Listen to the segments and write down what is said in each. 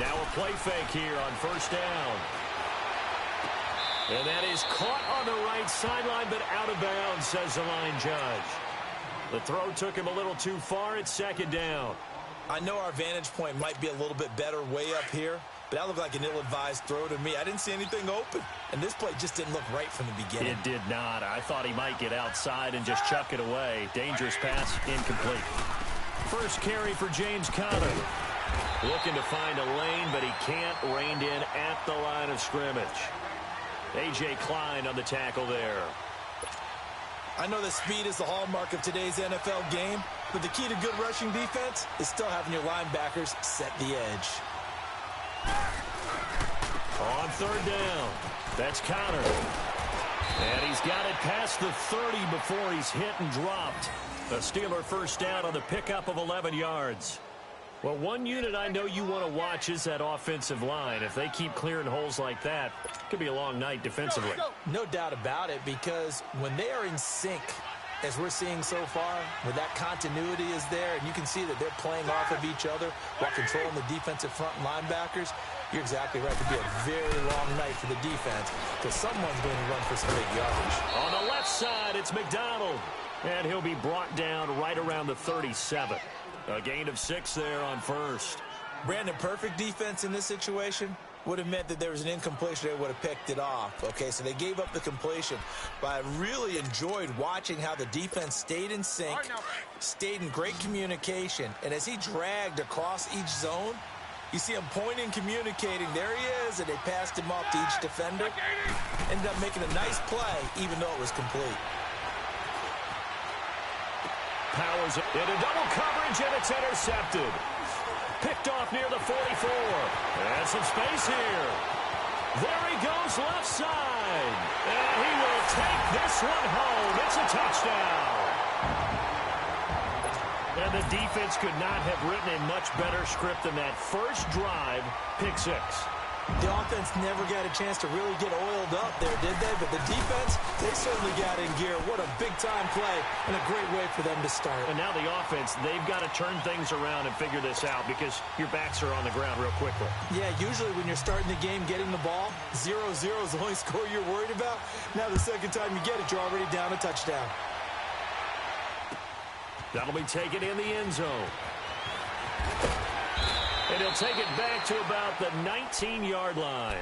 Now a play fake here on first down. And that is caught on the right sideline, but out of bounds, says the line judge. The throw took him a little too far. It's second down. I know our vantage point might be a little bit better way up here, but that looked like an ill-advised throw to me. I didn't see anything open, and this play just didn't look right from the beginning. It did not. I thought he might get outside and just chuck it away. Dangerous pass, incomplete. First carry for James Conner. Looking to find a lane, but he can't. Reined in at the line of scrimmage. A.J. Klein on the tackle there. I know that speed is the hallmark of today's NFL game, but the key to good rushing defense is still having your linebackers set the edge. On third down, that's Conner. And he's got it past the 30 before he's hit and dropped. A Steeler first down on the pickup of 11 yards. Well, one unit I know you want to watch is that offensive line. If they keep clearing holes like that, it could be a long night defensively. No doubt about it, because when they are in sync, as we're seeing so far, where that continuity is there, and you can see that they're playing off of each other while controlling the defensive front linebackers, you're exactly right. It could be a very long night for the defense, because someone's going to run for some big yardage. On the left side, it's McDonald. And he'll be brought down right around the 37. A gain of 6 there on first. Brandon, perfect defense in this situation would have meant that there was an incompletion. They would have picked it off. Okay, so they gave up the completion. But I really enjoyed watching how the defense stayed in sync, stayed in great communication. And as he dragged across each zone, you see him pointing, communicating. There he is, and they passed him off to each defender. Ended up making a nice play, even though it was complete. Powers into double coverage, and it's intercepted. Picked off near the 44. And some space here. There he goes left side. And he will take this one home. It's a touchdown. And the defense could not have written a much better script than that first drive, pick 6. The offense never got a chance to really get oiled up there, did they? But the defense, they certainly got in gear. What a big-time play and a great way for them to start. And now the offense, they've got to turn things around and figure this out because your backs are on the ground real quickly. Yeah, usually when you're starting the game, getting the ball, 0-0 is the only score you're worried about. Now the second time you get it, you're already down a touchdown. That'll be taken in the end zone. And he'll take it back to about the 19-yard line.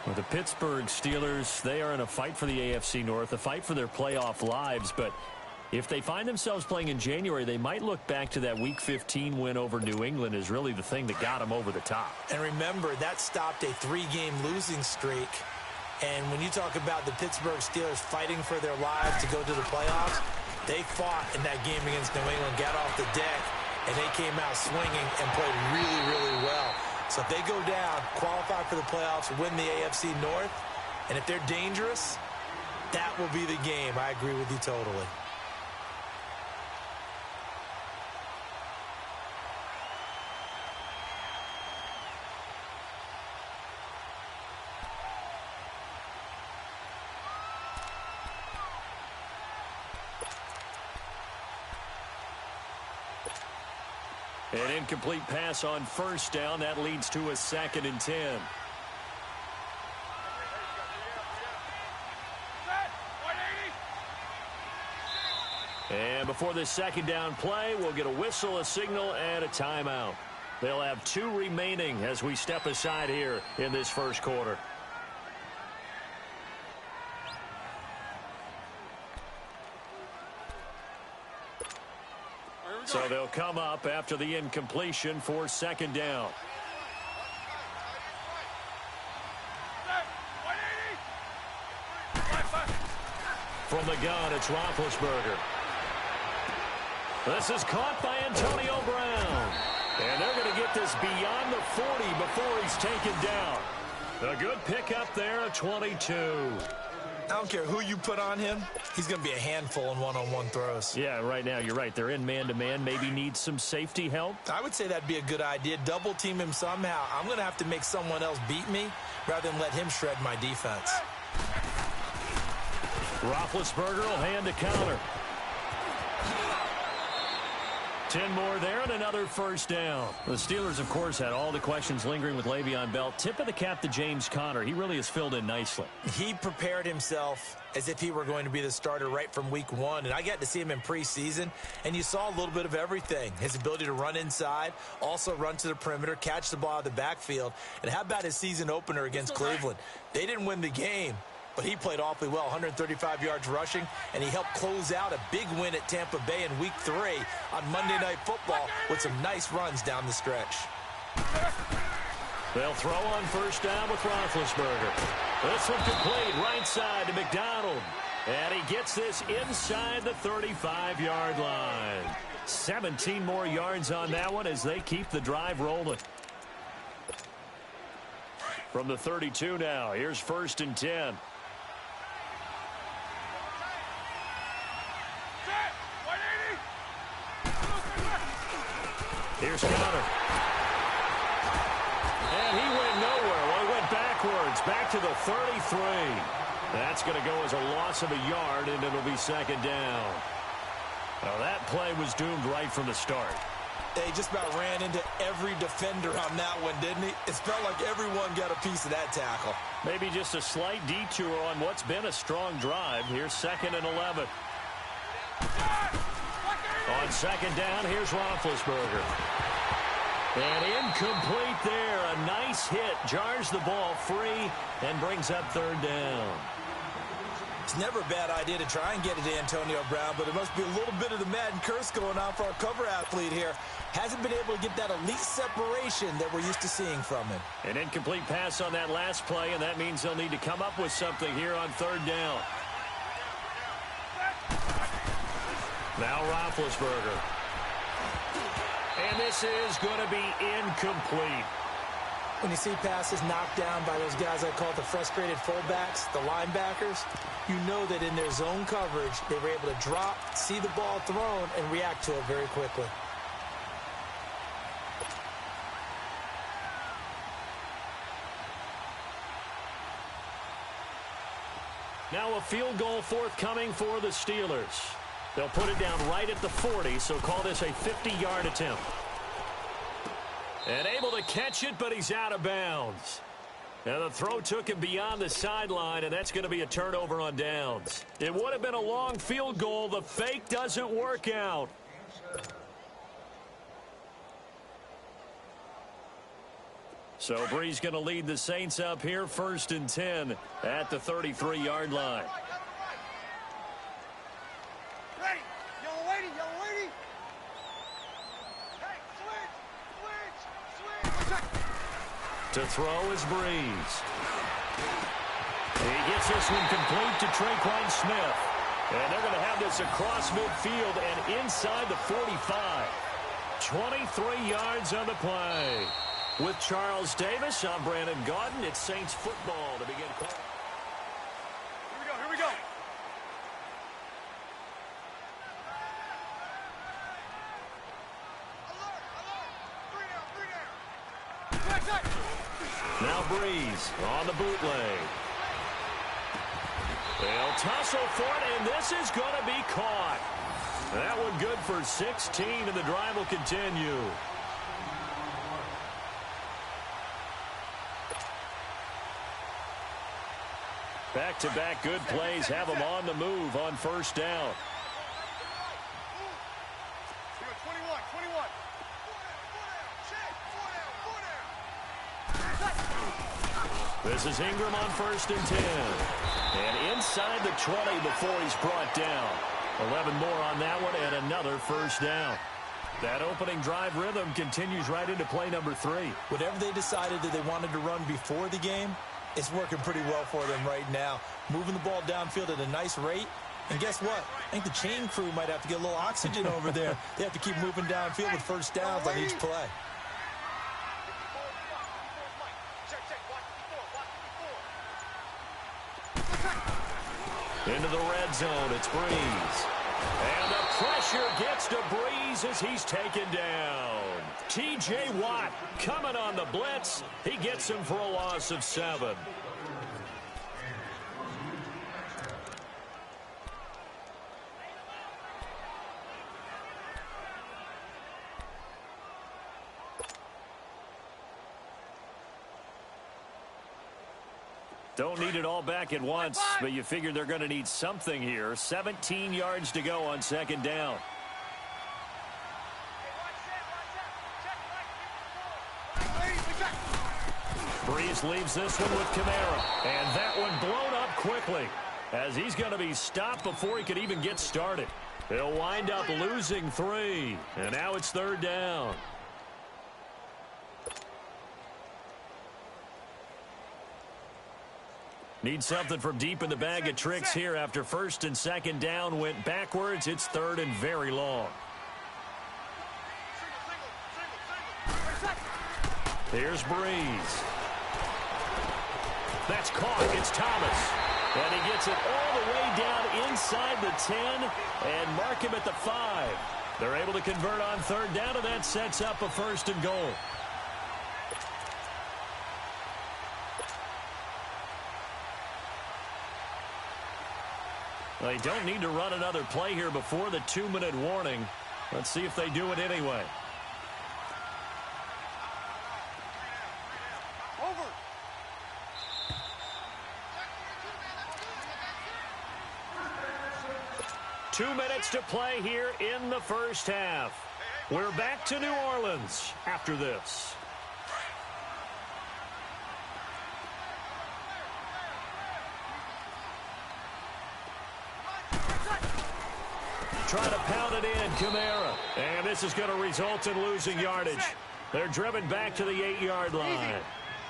Well, the Pittsburgh Steelers, they are in a fight for the AFC North, a fight for their playoff lives. But if they find themselves playing in January, they might look back to that Week 15 win over New England as really the thing that got them over the top. And remember, that stopped a 3-game losing streak. And when you talk about the Pittsburgh Steelers fighting for their lives to go to the playoffs, they fought in that game against New England, got off the deck, and they came out swinging and played really, really well. So if they go down, qualify for the playoffs, win the AFC North, and if they're dangerous, that will be the game. I agree with you totally. An incomplete pass on first down. That leads to a 2nd and 10. And before this second down play, we'll get a whistle, a signal, and a timeout. They'll have 2 remaining as we step aside here in this first quarter. So they'll come up after the incompletion for 2nd down. From the gun, it's Roethlisberger. This is caught by Antonio Brown. And they're going to get this beyond the 40 before he's taken down. A good pickup there, a 22. I don't care who you put on him. He's going to be a handful in one-on-one throws. Yeah, right now, you're right. They're in man-to-man. Maybe need some safety help. I would say that'd be a good idea. Double team him somehow. I'm going to have to make someone else beat me rather than let him shred my defense. Roethlisberger will hand to counter. 10 more there and another first down. The Steelers, of course, had all the questions lingering with Le'Veon Bell. Tip of the cap to James Conner. He really has filled in nicely. He prepared himself as if he were going to be the starter right from week one. And I got to see him in preseason, and you saw a little bit of everything. His ability to run inside, also run to the perimeter, catch the ball out of the backfield. And how about his season opener against Cleveland? They didn't win the game, but he played awfully well, 135 yards rushing, and he helped close out a big win at Tampa Bay in Week 3 on Monday Night Football with some nice runs down the stretch. They'll throw on first down with Roethlisberger. This one complete, right side to McDonald. And he gets this inside the 35-yard line. 17 more yards on that one as they keep the drive rolling. From the 32 now, here's 1st and 10. Here's Conner. And he went nowhere. Well, he went backwards, back to the 33. That's going to go as a loss of a yard, and it'll be 2nd down. Now, that play was doomed right from the start. They just about ran into every defender on that one, didn't he? It felt like everyone got a piece of that tackle. Maybe just a slight detour on what's been a strong drive. Here's 2nd and 11. On 2nd down, here's Roethlisberger. And incomplete there. A nice hit. Jars the ball free and brings up 3rd down. It's never a bad idea to try and get it to Antonio Brown, but there must be a little bit of the Madden curse going on for our cover athlete here. Hasn't been able to get that elite separation that we're used to seeing from him. An incomplete pass on that last play, and that means they'll need to come up with something here on 3rd down. Now Roethlisberger. And this is going to be incomplete. When you see passes knocked down by those guys I call the frustrated fullbacks, the linebackers, you know that in their zone coverage, they were able to drop, see the ball thrown, and react to it very quickly. Now a field goal forthcoming for the Steelers. They'll put it down right at the 40, so call this a 50-yard attempt. And able to catch it, but he's out of bounds. And the throw took him beyond the sideline, and that's going to be a turnover on downs. It would have been a long field goal. The fake doesn't work out. So Bree's going to lead the Saints up here, 1st and 10 at the 33-yard line. To throw is Breeze. He gets this one complete to Traquan Smith. And they're going to have this across midfield and inside the 45. 23 yards on the play. With Charles Davis, I'm Brandon Gaudin. It's Saints football to begin. Here we go. Now Breeze on the bootleg. They'll tussle for it, and this is going to be caught. That one good for 16, and the drive will continue. Back-to-back good plays have them on the move on 1st down. 21. This is Ingram on 1st and 10. And inside the 20 before he's brought down. 11 more on that one and another 1st down. That opening drive rhythm continues right into play number 3. Whatever they decided that they wanted to run before the game, it's working pretty well for them right now. Moving the ball downfield at a nice rate. And guess what? I think the chain crew might have to get a little oxygen over there. They have to keep moving downfield with 1st downs on each play. Into the red zone, it's Breeze. And the pressure gets to Breeze as he's taken down. T.J. Watt coming on the blitz. He gets him for a loss of 7. Don't need it all back at once, but you figure they're going to need something here. 17 yards to go on second down. Breeze leaves this one with Kamara, and that one blown up quickly as he's going to be stopped before he could even get started. He'll wind up losing 3, and now it's third down. Need something from deep in the bag of tricks here after first and second down went backwards. It's third and very long. Here's Breeze. That's caught. It's Thomas. And he gets it all the way down inside the 10 and mark him at the 5. They're able to convert on third down, and that sets up a first and goal. They don't need to run another play here before the 2-minute warning. Let's see if they do it anyway. Over. 2 minutes to play here in the first half. We're back to New Orleans after this. Trying to pound it in, Kamara. And this is going to result in losing yardage. They're driven back to the 8-yard line.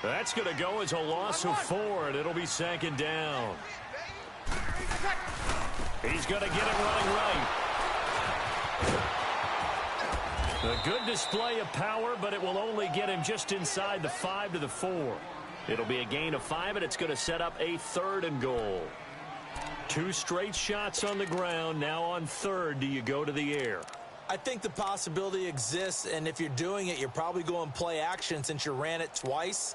That's going to go as a loss of 4, and it'll be second down. He's going to get it running right. A good display of power, but it will only get him just inside the 5 to the 4. It'll be a gain of 5, and it's going to set up a third and goal. 2 straight shots on the ground. Now on third, do you go to the air? I think the possibility exists, and if you're doing it, you're probably going play action since you ran it twice.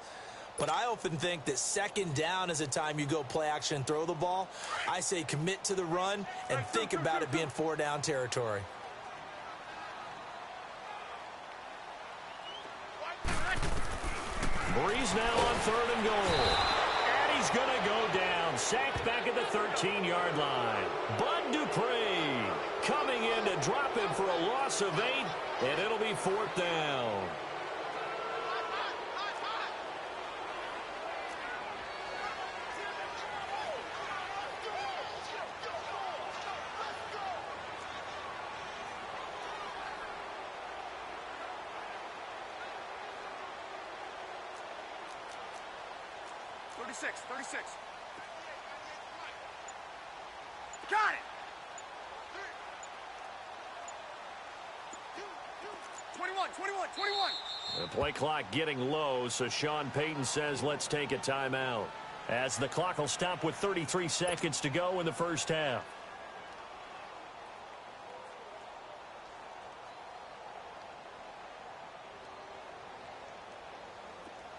But I often think that second down is a time you go play action and throw the ball. I say commit to the run and think about it being 4-down territory. Breeze now on third and goal. And he's going to go down. Sacked back at the 13-yard line. Bud Dupree coming in to drop him for a loss of 8, and it'll be fourth down. Got it. 21. The play clock getting low, so Sean Payton says let's take a timeout. As the clock will stop with 33 seconds to go in the first half.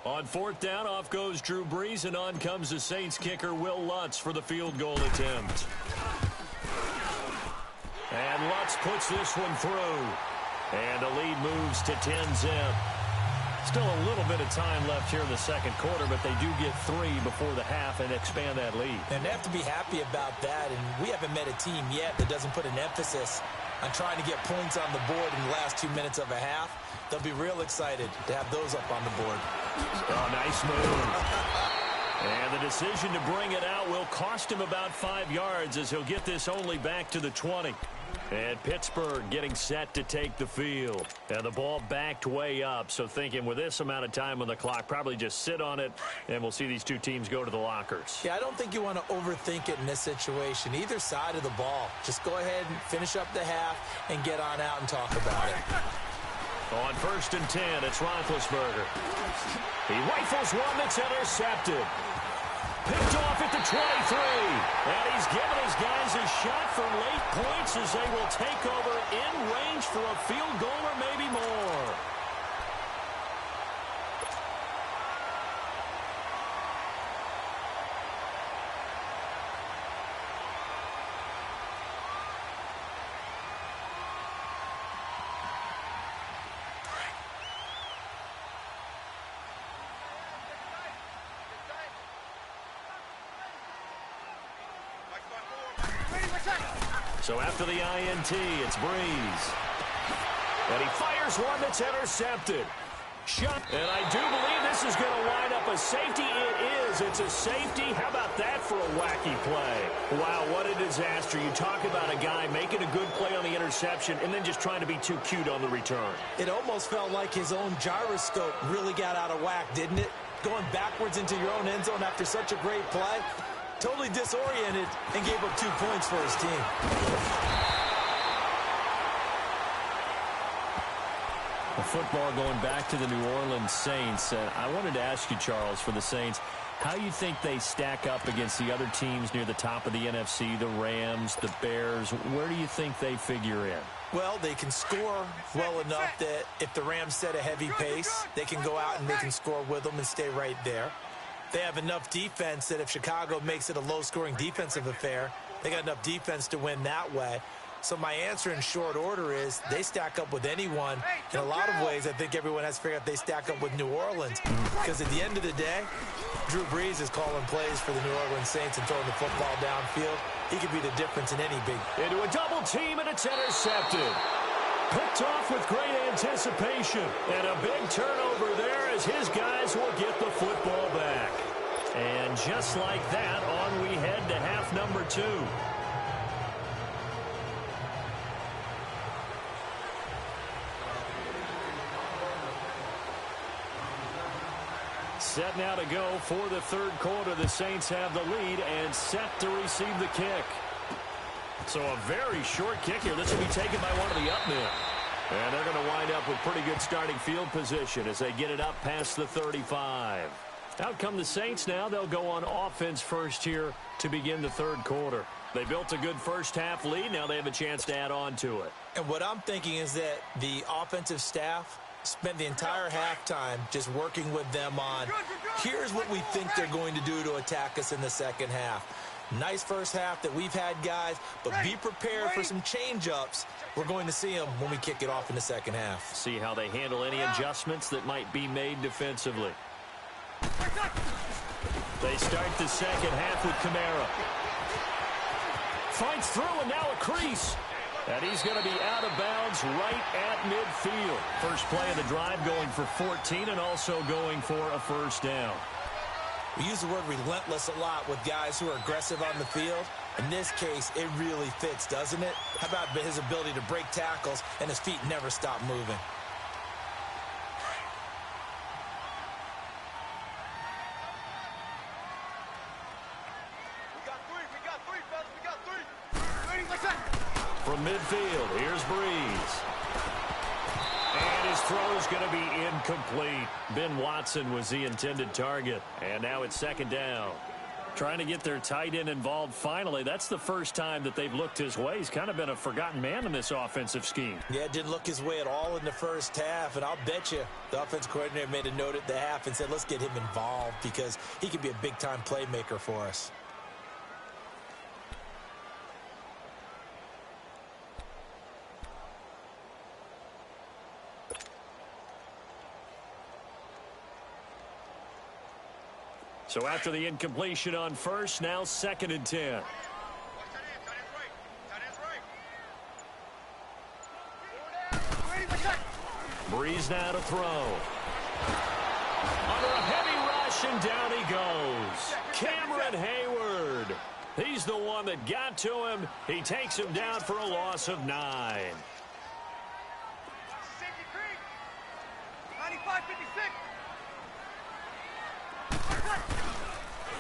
On fourth down, off goes Drew Brees, and on comes the Saints kicker Will Lutz for the field goal attempt. And Lutz puts this one through. And the lead moves to 10-zip. Still a little bit of time left here in the second quarter, but they do get 3 before the half and expand that lead. And they have to be happy about that, and we haven't met a team yet that doesn't put an emphasis on trying to get points on the board in the last 2 minutes of a half. They'll be real excited to have those up on the board. Oh, nice move. And the decision to bring it out will cost him about 5 yards as he'll get this only back to the 20. And Pittsburgh getting set to take the field. And the ball backed way up, so thinking with this amount of time on the clock, probably just sit on it, and we'll see these two teams go to the lockers. Yeah, I don't think you want to overthink it in this situation. Either side of the ball. Just go ahead and finish up the half and get on out and talk about it. On first and 10, it's Roethlisberger. He rifles one that's intercepted. Picked off at the 23. And he's given his guys a shot for late points as they will take over in range for a field goal or maybe more. So after the INT, it's Breeze. And he fires one that's intercepted. Shot. And I do believe this is going to wind up a safety. It is. It's a safety. How about that for a wacky play? Wow, what a disaster. You talk about a guy making a good play on the interception and then just trying to be too cute on the return. It almost felt like his own gyroscope really got out of whack, didn't it? Going backwards into your own end zone after such a great play. Totally disoriented and gave up 2 points for his team. The football going back to the New Orleans Saints. I wanted to ask you, Charles, for the Saints, how you think they stack up against the other teams near the top of the NFC, the Rams, the Bears. Where do you think they figure in? Well, they can score well enough that if the Rams set a heavy pace, they can go out and they can score with them and stay right there. They have enough defense that if Chicago makes it a low-scoring defensive affair, they got enough defense to win that way. So my answer in short order is they stack up with anyone. In a lot of ways, I think everyone has to figure out they stack up with New Orleans. Because at the end of the day, Drew Brees is calling plays for the New Orleans Saints and throwing the football downfield. He could be the difference in any big. Into a double team, and it's intercepted. Picked off with great anticipation. And a big turnover there as his guys will get the football back. And just like that, on we head to half number 2. Set now to go for the third quarter. The Saints have the lead and set to receive the kick. So a very short kick here. This will be taken by one of the up men. And they're going to wind up with pretty good starting field position as they get it up past the 35. Out come the Saints now. They'll go on offense first here to begin the third quarter. They built a good first half lead. Now they have a chance to add on to it. And what I'm thinking is that the offensive staff spent the entire halftime just working with them on, here's what we think they're going to do to attack us in the second half. Nice first half that we've had, guys, but be prepared for some change-ups. We're going to see them when we kick it off in the second half. See how they handle any adjustments that might be made defensively. They start the second half with Kamara. Fights through, and now a crease. And he's going to be out of bounds right at midfield. First play of the drive going for 14 and also going for a first down. We use the word relentless a lot with guys who are aggressive on the field. In this case, it really fits, doesn't it? How about his ability to break tackles and his feet never stop moving? From midfield, here's Breeze. And his throw is going to be incomplete. Ben Watson was the intended target. And now it's second down. Trying to get their tight end involved finally. That's the first time that they've looked his way. He's kind of been a forgotten man in this offensive scheme. Yeah, didn't look his way at all in the first half. And I'll bet you the offense coordinator made a note at the half and said, let's get him involved because he could be a big-time playmaker for us. So after the incompletion on first, now second and 10. Breeze now to throw. Under a heavy rush, and down he goes. Cameron Hayward. He's the one that got to him. He takes him down for a loss of 9.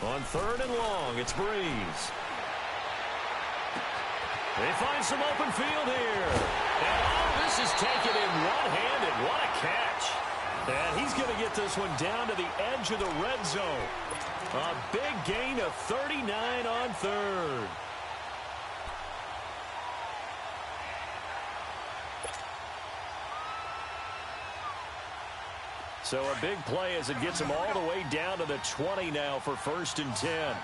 On third and long, it's Breeze. They find some open field here. And all this is taken in one-handed. What a catch. And he's going to get this one down to the edge of the red zone. A big gain of 39 on third. So a big play as it gets him all the way down to the 20 now for first and 10.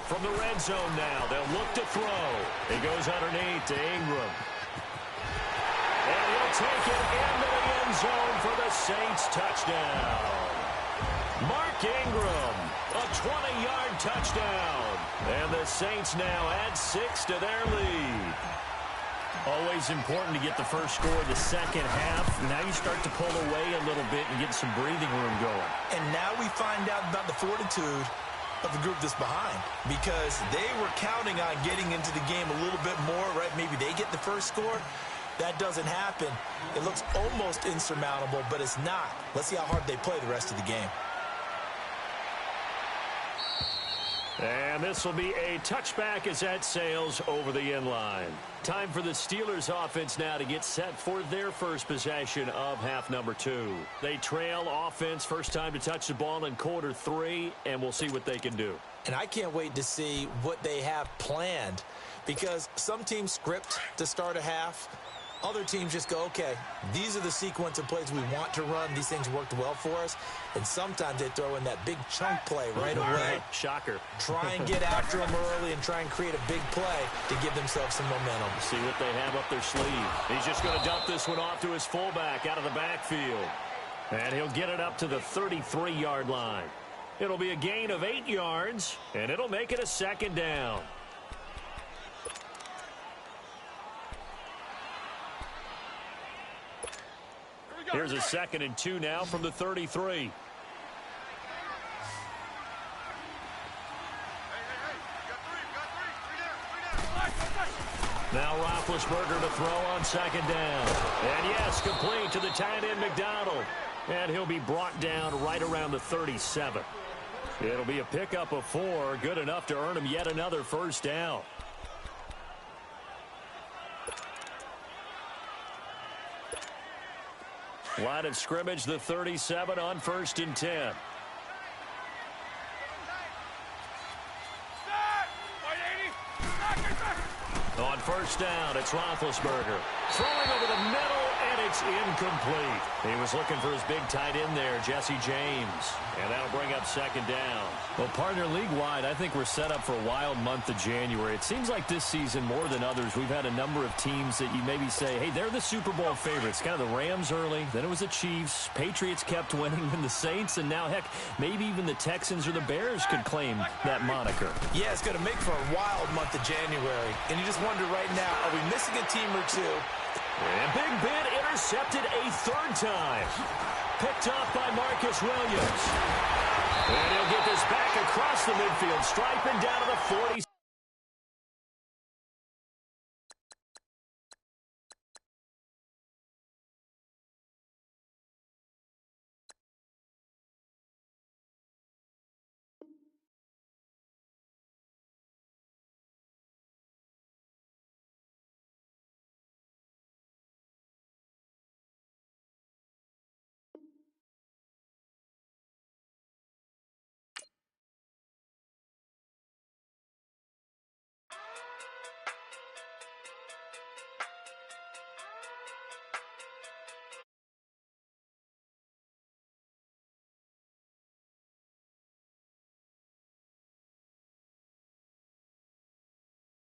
From the red zone now, they'll look to throw. He goes underneath to Ingram. And he'll take it into the end zone for the Saints touchdown. Mark Ingram, a 20-yard touchdown. And the Saints now add 6 to their lead. Always important to get the first score of the second half. Now you start to pull away a little bit and get some breathing room going. And now we find out about the fortitude of the group that's behind, because they were counting on getting into the game a little bit more, right? Maybe they get the first score. That doesn't happen. It looks almost insurmountable, but it's not. Let's see how hard they play the rest of the game. And this will be a touchback as that sails over the end line. Time for the Steelers offense now to get set for their first possession of half number 2. They trail offense, first time to touch the ball in quarter 3, and we'll see what they can do. And I can't wait to see what they have planned, because some teams script to start a half. Other teams just go, okay, these are the sequence of plays we want to run. These things worked well for us. And sometimes they throw in that big chunk play right away. Shocker. Try and get after them early and try and create a big play to give themselves some momentum. See what they have up their sleeve. He's just going to dump this one off to his fullback out of the backfield. And he'll get it up to the 33-yard line. It'll be a gain of 8 yards, and it'll make it a second down. Here's a 2nd and 2 now from the 33. Now Roethlisberger to throw on 2nd down. And yes, complete to the tight end McDonald. And he'll be brought down right around the 37. It'll be a pickup of 4, good enough to earn him yet another first down. Line of scrimmage, the 37 on 1st and 10. On 1st down, it's Roethlisberger. Throwing over the middle, and it's incomplete. He was looking for his big tight end there, Jesse James. And that'll bring up 2nd down. Well, partner, league-wide, I think we're set up for a wild month of January. It seems like this season, more than others, we've had a number of teams that you maybe say, hey, they're the Super Bowl favorites. Kind of the Rams early, then it was the Chiefs. Patriots kept winning, and the Saints, and now, heck, maybe even the Texans or the Bears could claim that moniker. Yeah, it's going to make for a wild month of January. And you just wonder right now, are we missing a team or two? And Big Ben intercepted a 3rd time. Picked off by Marcus Williams. And he'll get this back across the midfield stripe and down to the 40.